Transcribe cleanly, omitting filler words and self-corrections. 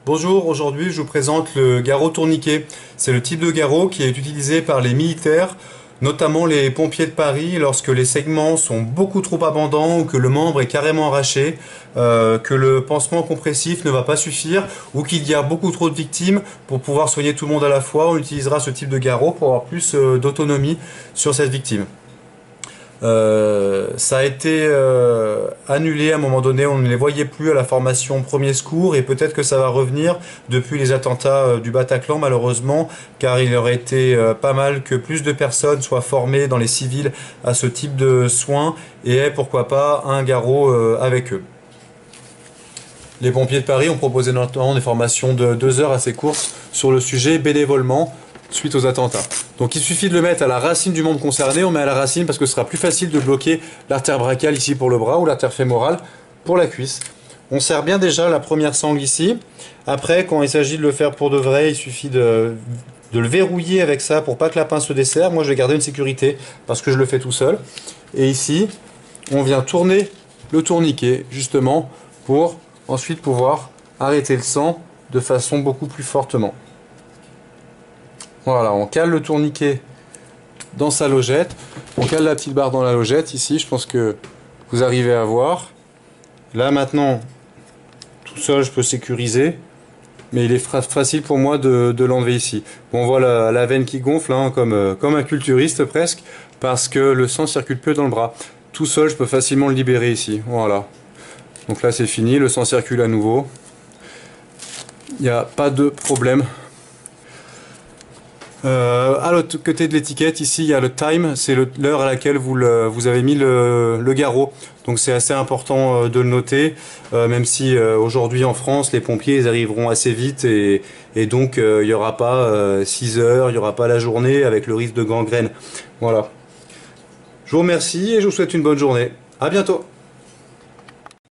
Bonjour, aujourd'hui je vous présente le garrot tourniquet. C'est le type de garrot qui est utilisé par les militaires, notamment les pompiers de Paris, lorsque les segments sont beaucoup trop abondants ou que le membre est carrément arraché, que le pansement compressif ne va pas suffire ou qu'il y a beaucoup trop de victimes pour pouvoir soigner tout le monde à la fois. On utilisera ce type de garrot pour avoir plus d'autonomie sur cette victime. Ça a été annulé à un moment donné, on ne les voyait plus à la formation premier secours et peut-être que ça va revenir depuis les attentats du Bataclan malheureusement, car il aurait été pas mal que plus de personnes soient formées dans les civils à ce type de soins et aient pourquoi pas un garrot avec eux. Les pompiers de Paris ont proposé notamment des formations de 2 heures assez courtes sur le sujet bénévolement suite aux attentats. Donc il suffit de le mettre à la racine du membre concerné, on met à la racine parce que ce sera plus facile de bloquer l'artère brachiale ici pour le bras ou l'artère fémorale pour la cuisse. On serre bien déjà la première sangle ici. Après, quand il s'agit de le faire pour de vrai, il suffit de le verrouiller avec ça pour pas que la pince se desserre. Moi je vais garder une sécurité parce que je le fais tout seul. Et ici, on vient tourner le tourniquet justement pour ensuite pouvoir arrêter le sang de façon beaucoup plus fortement. Voilà, on cale le tourniquet dans sa logette, on cale la petite barre dans la logette, ici je pense que vous arrivez à voir. Là maintenant, tout seul je peux sécuriser, mais il est facile pour moi de l'enlever ici. Bon, on voit la veine qui gonfle, hein, comme un culturiste presque, parce que le sang circule peu dans le bras. Tout seul je peux facilement le libérer ici, voilà. Donc là c'est fini, le sang circule à nouveau. Il n'y a pas de problème. À l'autre côté de l'étiquette, ici il y a le time, c'est l'heure à laquelle vous avez mis le garrot. Donc c'est assez important de le noter, même si aujourd'hui en France les pompiers ils arriveront assez vite et donc il n'y aura pas 6 heures, il n'y aura pas la journée avec le risque de gangrène. Voilà. Je vous remercie et je vous souhaite une bonne journée. À bientôt.